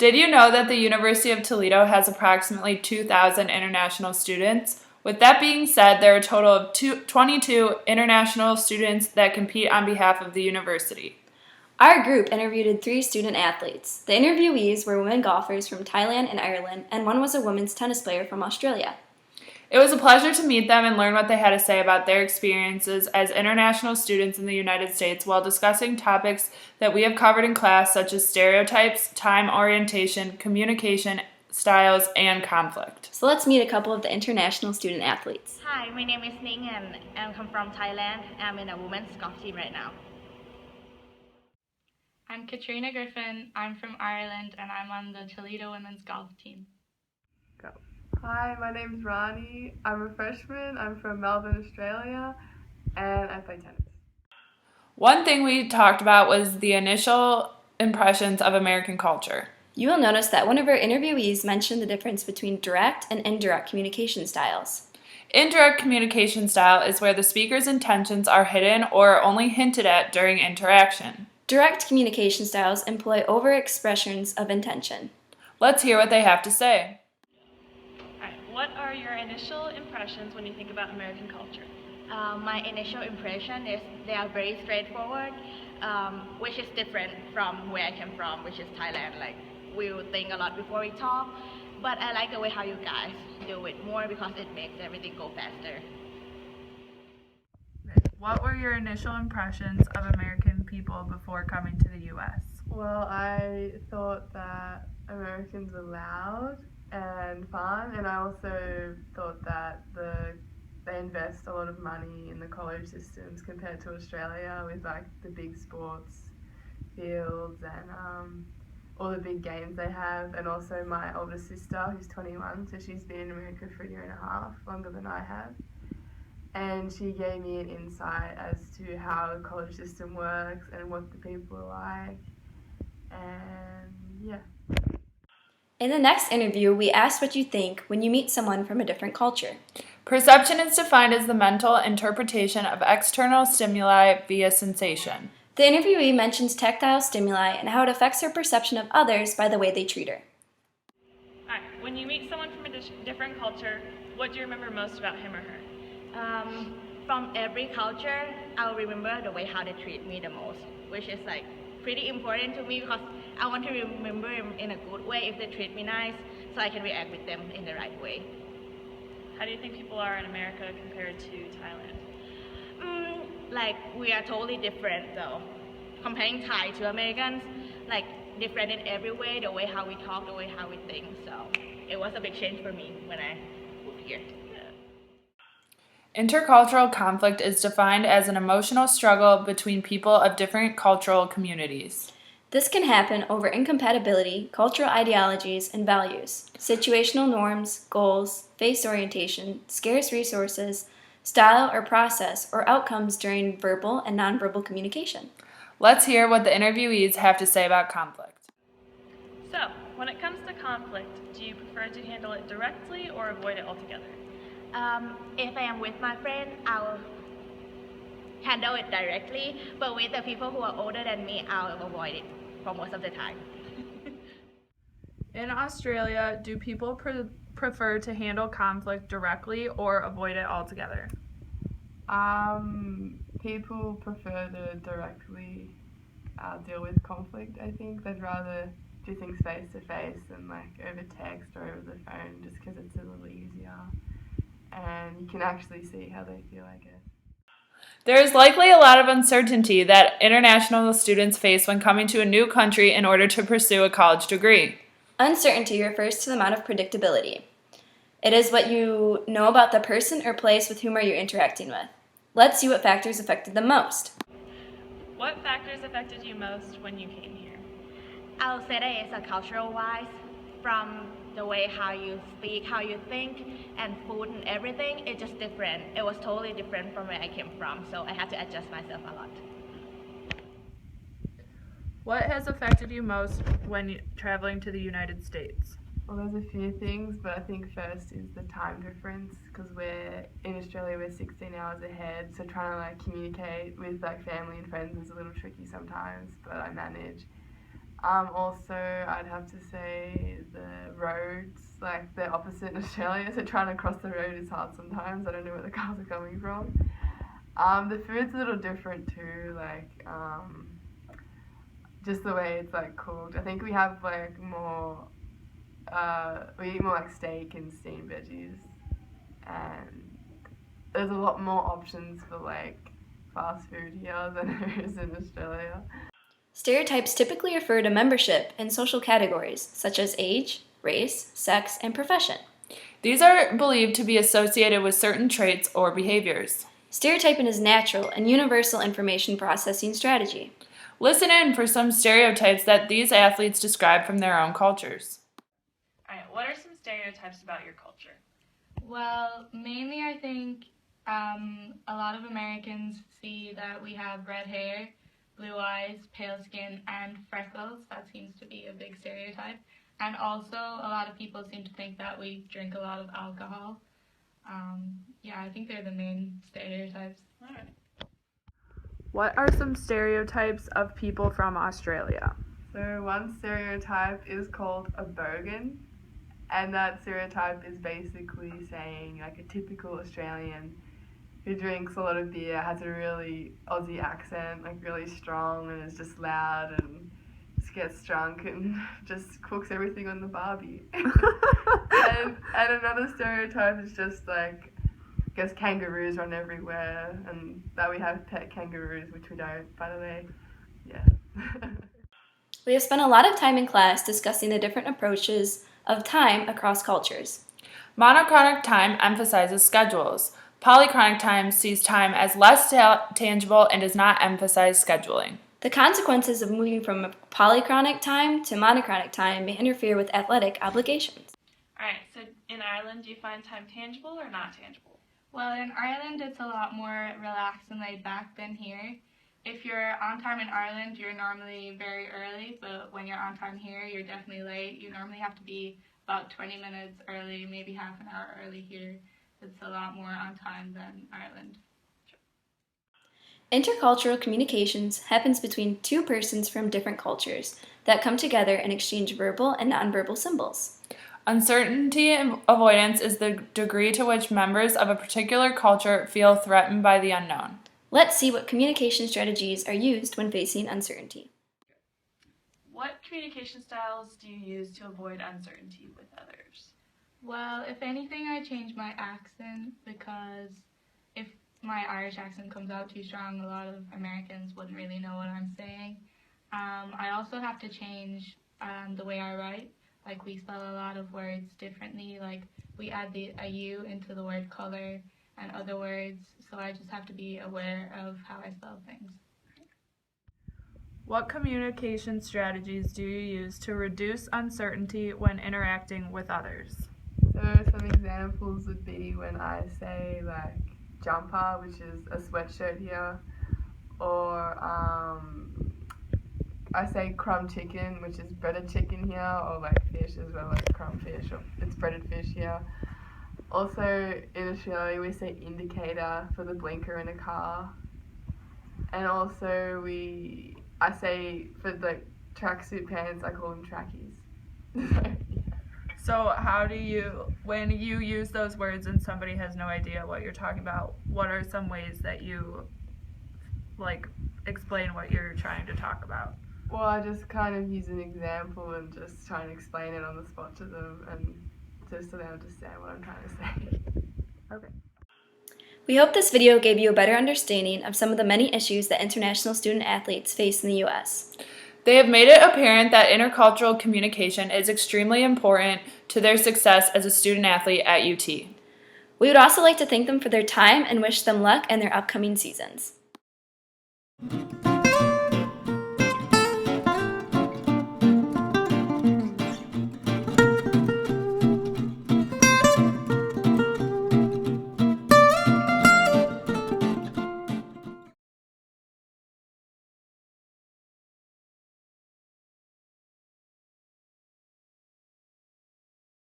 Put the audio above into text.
Did you know that the University of Toledo has approximately 2,000 international students? With that being said, there are a total of 22 international students that compete on behalf of the university. Our group interviewed 3 student athletes. The interviewees were women golfers from Thailand and Ireland, and one was a women's tennis player from Australia. It was a pleasure to meet them and learn what they had to say about their experiences as international students in the United States while discussing topics that we have covered in class, such as stereotypes, time orientation, communication styles, and conflict. So let's meet a couple of the international student athletes. Hi, my name is Ning and I come from Thailand. I'm in a women's golf team right now. I'm Katrina Griffin. I'm from Ireland and I'm on the Toledo women's golf team. Go. Hi, my name's Rani. I'm a freshman. I'm from Melbourne, Australia, and I play tennis. One thing we talked about was the initial impressions of American culture. You will notice that one of our interviewees mentioned the difference between direct and indirect communication styles. Indirect communication style is where the speaker's intentions are hidden or only hinted at during interaction. Direct communication styles employ over-expressions of intention. Let's hear what they have to say. Alright, what are your initial impressions when you think about American culture? My initial impression is they are very straightforward, which is different from where I came from, which is Thailand. Like, we would think a lot before we talk, but I like the way how you guys do it more because it makes everything go faster. What were your initial impressions of American people before coming to the U.S.? Well, I thought that Americans were loud and fun, and I also thought that they invest a lot of money in the college systems compared to Australia with like the big sports fields and all the big games they have. And also my older sister, who's 21, so she's been in America for a year and a half, longer than I have. And she gave me an insight as to how the college system works and what the people are like. And yeah. In the next interview, we asked what you think when you meet someone from a different culture. Perception is defined as the mental interpretation of external stimuli via sensation. The interviewee mentions tactile stimuli and how it affects her perception of others by the way they treat her. Alright, when you meet someone from a different culture, what do you remember most about him or her? From every culture, I'll remember the way how they treat me the most, which is like pretty important to me because I want to remember in a good way if they treat me nice, so I can react with them in the right way. How do you think people are in America compared to Thailand? Like, we are totally different though. Comparing Thai to Americans, like different in every way, the way how we talk, the way how we think. So it was a big change for me when I moved here. Intercultural conflict is defined as an emotional struggle between people of different cultural communities. This can happen over incompatibility, cultural ideologies, and values, situational norms, goals, face orientation, scarce resources, style or process, or outcomes during verbal and nonverbal communication. Let's hear what the interviewees have to say about conflict. So, when it comes to conflict, do you prefer to handle it directly or avoid it altogether? If I am with my friend, I'll handle it directly, but with the people who are older than me, I'll avoid it for most of the time. In Australia, do people prefer to handle conflict directly or avoid it altogether? People prefer to directly deal with conflict, I think. They'd rather do things face to face than like over text or over the phone, just because it's a little easier. And you can actually see how they feel, I guess. There is likely a lot of uncertainty that international students face when coming to a new country in order to pursue a college degree. Uncertainty refers to the amount of predictability. It is what you know about the person or place with whom are you interacting with. Let's see what factors affected them most. What factors affected you most when you came here? I'll say that it's a cultural wise, from the way how you speak, how you think, and food and everything, it's just different. It was totally different from where I came from, so I had to adjust myself a lot. What has affected you most when traveling to the United States? Well, there's a few things, but I think first is the time difference, because we're in Australia, we're 16 hours ahead, so trying to like communicate with like family and friends is a little tricky sometimes, but I manage. Also, I'd have to say the roads, like they're opposite in Australia, so trying to cross the road is hard sometimes. I don't know where the cars are coming from. The food's a little different too, like just the way it's like cooked. I think we have like more, we eat more like steak and steamed veggies, and there's a lot more options for like fast food here than there is in Australia. Stereotypes typically refer to membership in social categories such as age, race, sex, and profession. These are believed to be associated with certain traits or behaviors. Stereotyping is natural and universal information processing strategy. Listen in for some stereotypes that these athletes describe from their own cultures. All right, what are some stereotypes about your culture? Well, mainly I think a lot of Americans see that we have red hair, blue eyes, pale skin, and freckles. That seems to be a big stereotype. And also, a lot of people seem to think that we drink a lot of alcohol. Yeah, I think they're the main stereotypes. All right. What are some stereotypes of people from Australia? So one stereotype is called a bogan, and that stereotype is basically saying like a typical Australian who drinks a lot of beer, has a really Aussie accent, like really strong, and is just loud and just gets drunk and just cooks everything on the barbie. and another stereotype is just like, I guess kangaroos run everywhere, and that we have pet kangaroos, which we don't, by the way. Yeah. We have spent a lot of time in class discussing the different approaches of time across cultures. Monochronic time emphasizes schedules. Polychronic time sees time as less tangible and does not emphasize scheduling. The consequences of moving from polychronic time to monochronic time may interfere with athletic obligations. All right, so in Ireland, do you find time tangible or not tangible? Well, in Ireland, it's a lot more relaxed and laid back than here. If you're on time in Ireland, you're normally very early, but when you're on time here, you're definitely late. You normally have to be about 20 minutes early, maybe half an hour early here. It's a lot more on time than Ireland. Intercultural communications happens between two persons from different cultures that come together and exchange verbal and nonverbal symbols. Uncertainty avoidance is the degree to which members of a particular culture feel threatened by the unknown. Let's see what communication strategies are used when facing uncertainty. What communication styles do you use to avoid uncertainty with others? Well, if anything, I change my accent because if my Irish accent comes out too strong, a lot of Americans wouldn't really know what I'm saying. I also have to change the way I write. Like, we spell a lot of words differently. Like, we add a U into the word color and other words, so I just have to be aware of how I spell things. What communication strategies do you use to reduce uncertainty when interacting with others? So some examples would be when I say like jumper, which is a sweatshirt here, or I say crumb chicken, which is breaded chicken here, or like fish as well, like crumb fish, or it's breaded fish here. Also in Australia we say indicator for the blinker in a car, and also I say for like tracksuit pants I call them trackies. So how do you, when you use those words and somebody has no idea what you're talking about, what are some ways that you like explain what you're trying to talk about? Well, I just kind of use an example and just try and explain it on the spot to them, and just so they understand what I'm trying to say. Okay. We hope this video gave you a better understanding of some of the many issues that international student athletes face in the U.S. They have made it apparent that intercultural communication is extremely important to their success as a student athlete at UT. We would also like to thank them for their time and wish them luck in their upcoming seasons.